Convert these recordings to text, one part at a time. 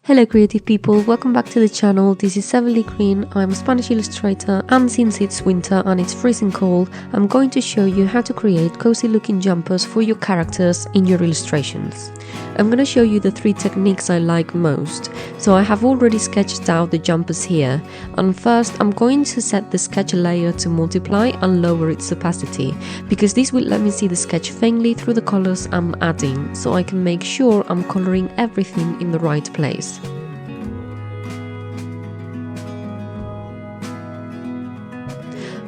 Hello creative people, welcome back to the channel. This is Everly Green. I'm a Spanish illustrator, and since it's winter and it's freezing cold, I'm going to show you how to create cozy looking jumpers for your characters in your illustrations. I'm going to show you the 3 techniques I like most. So I have already sketched out the jumpers here, and first I'm going to set the sketch layer to multiply and lower its opacity, because this will let me see the sketch faintly through the colors I'm adding, so I can make sure I'm coloring everything in the right place.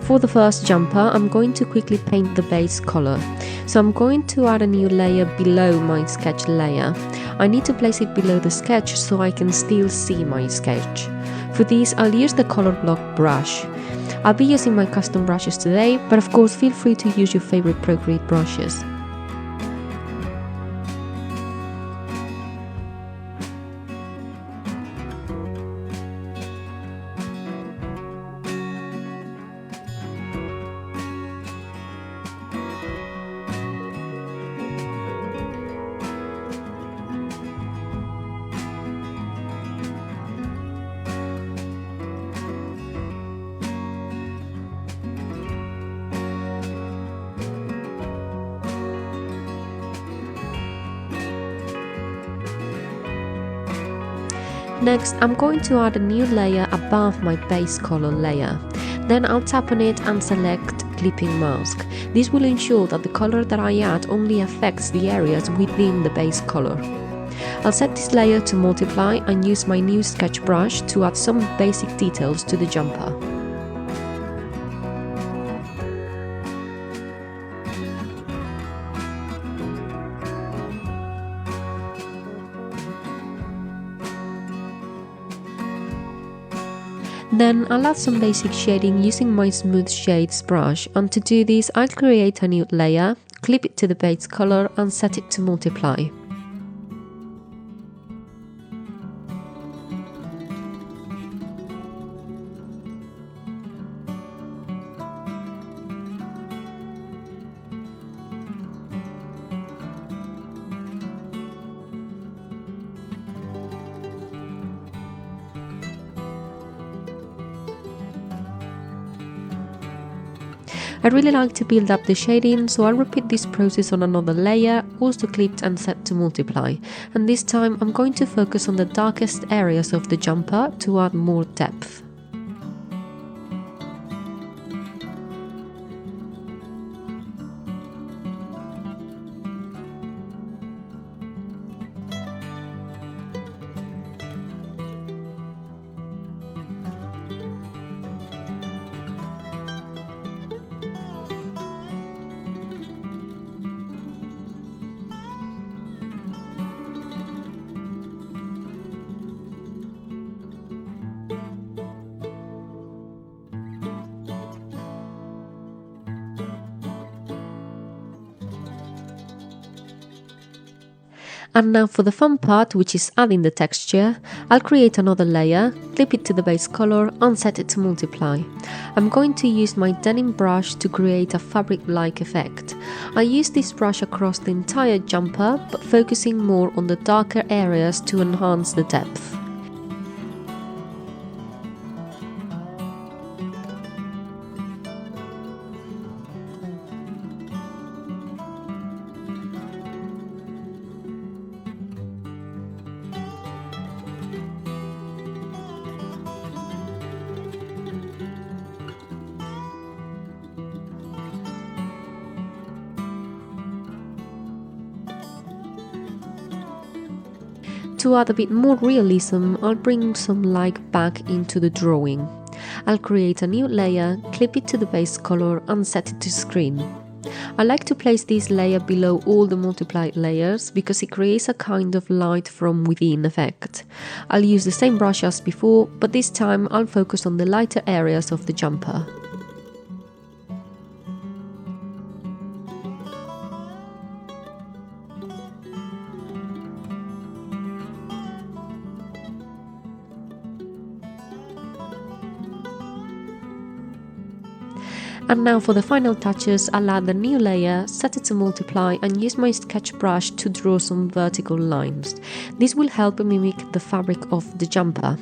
For the first jumper, I'm going to quickly paint the base color. So I'm going to add a new layer below my sketch layer. I need to place it below the sketch so I can still see my sketch. For this, I'll use the color block brush. I'll be using my custom brushes today, but of course feel free to use your favorite Procreate brushes. Next, I'm going to add a new layer above my base color layer. Then I'll tap on it and select clipping mask. This will ensure that the color that I add only affects the areas within the base color. I'll set this layer to multiply and use my new sketch brush to add some basic details to the jumper. Then I'll add some basic shading using my smooth shades brush, and to do this I'll create a new layer, clip it to the base color and set it to multiply. I really like to build up the shading, so I'll repeat this process on another layer, also clipped and set to multiply. And this time I'm going to focus on the darkest areas of the jumper to add more depth. And now for the fun part, which is adding the texture, I'll create another layer, clip it to the base color and set it to multiply. I'm going to use my denim brush to create a fabric-like effect. I use this brush across the entire jumper, but focusing more on the darker areas to enhance the depth. To add a bit more realism, I'll bring some light back into the drawing. I'll create a new layer, clip it to the base color and set it to screen. I like to place this layer below all the multiplied layers because it creates a kind of light from within effect. I'll use the same brush as before, but this time I'll focus on the lighter areas of the jumper. And now for the final touches, I'll add a new layer, set it to multiply and use my sketch brush to draw some vertical lines. This will help mimic the fabric of the jumper.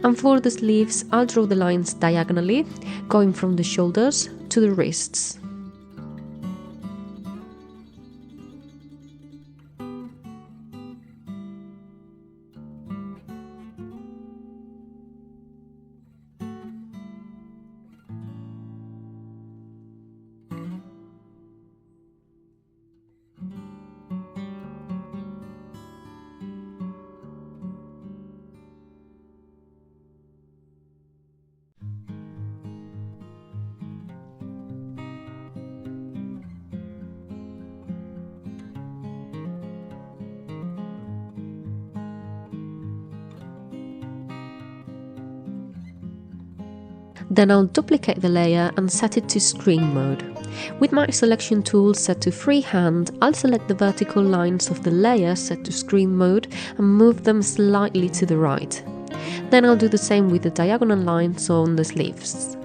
And for the sleeves, I'll draw the lines diagonally, going from the shoulders to the wrists. Then I'll duplicate the layer and set it to screen mode. With my selection tool set to freehand, I'll select the vertical lines of the layer set to screen mode and move them slightly to the right. Then I'll do the same with the diagonal lines on the sleeves.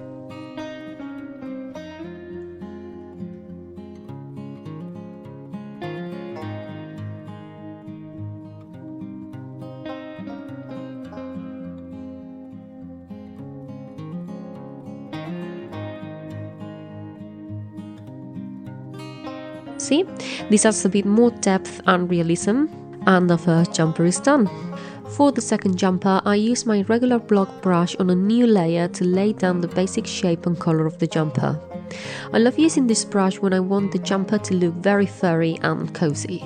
See, this adds a bit more depth and realism, and the first jumper is done. For the second jumper, I use my regular block brush on a new layer to lay down the basic shape and color of the jumper. I love using this brush when I want the jumper to look very furry and cozy.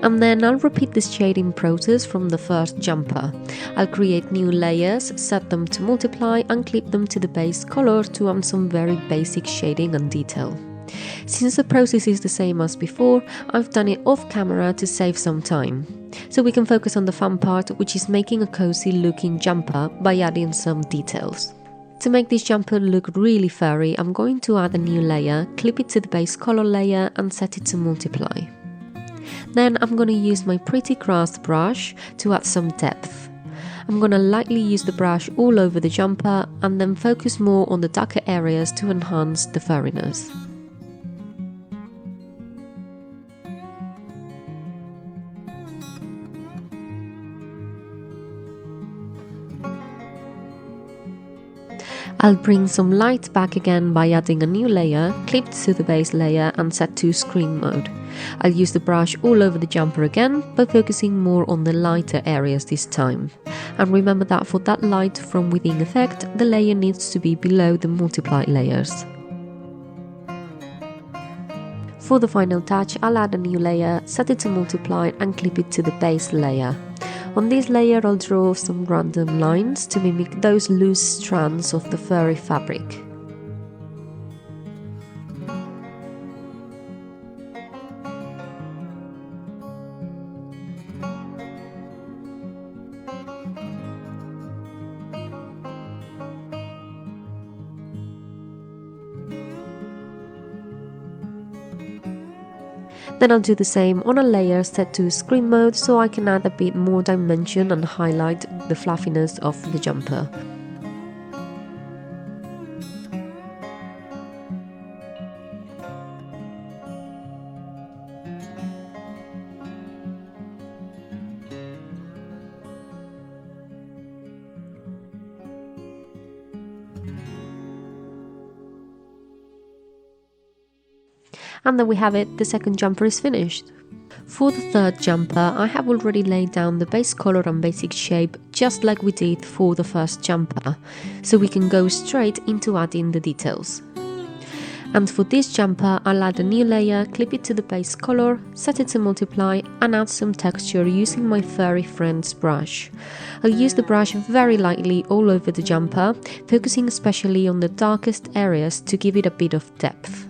And then I'll repeat this shading process from the first jumper. I'll create new layers, set them to multiply and clip them to the base color to add some very basic shading and detail. Since the process is the same as before, I've done it off camera to save some time. So we can focus on the fun part, which is making a cozy looking jumper by adding some details. To make this jumper look really furry, I'm going to add a new layer, clip it to the base color layer and set it to multiply. Then I'm going to use my pretty grass brush to add some depth. I'm going to lightly use the brush all over the jumper and then focus more on the darker areas to enhance the furriness. I'll bring some light back again by adding a new layer, clipped to the base layer and set to screen mode. I'll use the brush all over the jumper again, but focusing more on the lighter areas this time. And remember that for that light from within effect, the layer needs to be below the multiplied layers. For the final touch, I'll add a new layer, set it to multiply and clip it to the base layer. On this layer I'll draw some random lines to mimic those loose strands of the furry fabric. Then I'll do the same on a layer set to screen mode so I can add a bit more dimension and highlight the fluffiness of the jumper. And there we have it, the second jumper is finished. For the third jumper, I have already laid down the base color and basic shape just like we did for the first jumper, so we can go straight into adding the details. And for this jumper, I'll add a new layer, clip it to the base color, set it to multiply and add some texture using my Furry Friends brush. I'll use the brush very lightly all over the jumper, focusing especially on the darkest areas to give it a bit of depth.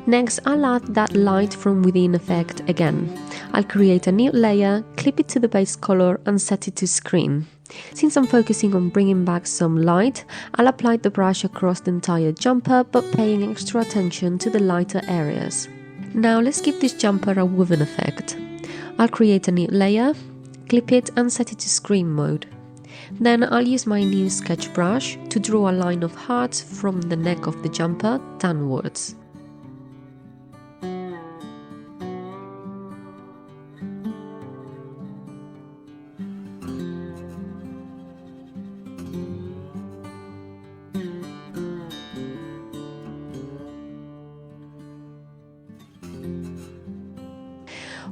Next, I'll add that light from within effect again. I'll create a new layer, clip it to the base color and set it to screen. Since I'm focusing on bringing back some light, I'll apply the brush across the entire jumper but paying extra attention to the lighter areas. Now let's give this jumper a woven effect. I'll create a new layer, clip it and set it to screen mode. Then I'll use my new sketch brush to draw a line of hearts from the neck of the jumper downwards.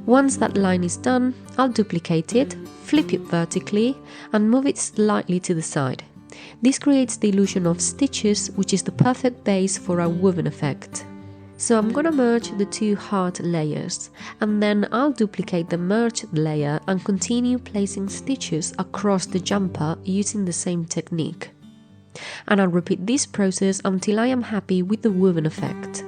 Once that line is done, I'll duplicate it, flip it vertically and move it slightly to the side. This creates the illusion of stitches, which is the perfect base for our woven effect. So I'm gonna merge the two heart layers and then I'll duplicate the merged layer and continue placing stitches across the jumper using the same technique. And I'll repeat this process until I am happy with the woven effect.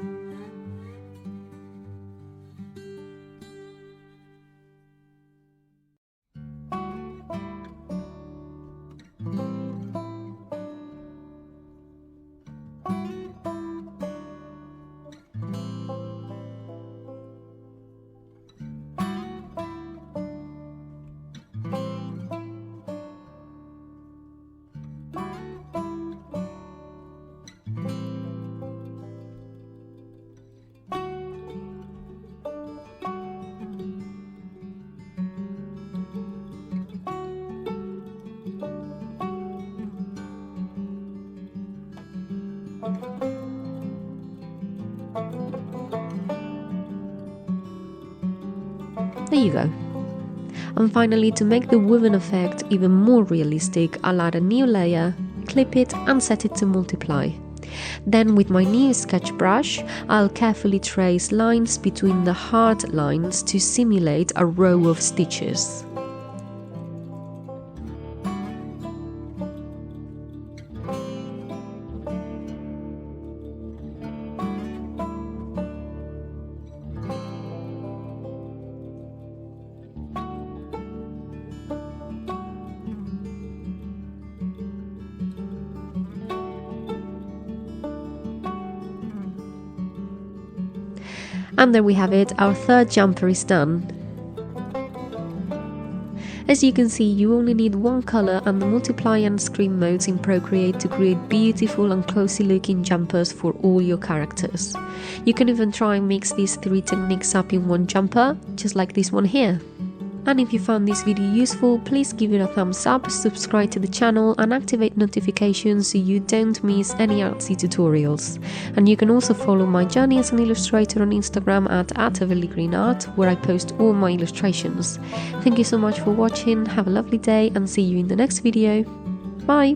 There you go. And finally, to make the woven effect even more realistic, I'll add a new layer, clip it and set it to multiply. Then with my new sketch brush, I'll carefully trace lines between the heart lines to simulate a row of stitches. And there we have it, our third jumper is done. As you can see, you only need one color and the multiply and screen modes in Procreate to create beautiful and cozy looking jumpers for all your characters. You can even try and mix these three techniques up in one jumper, just like this one here. And if you found this video useful, please give it a thumbs up, subscribe to the channel and activate notifications so you don't miss any artsy tutorials. And you can also follow my journey as an illustrator on Instagram at @everlygreenart, where I post all my illustrations. Thank you so much for watching, have a lovely day and see you in the next video. Bye!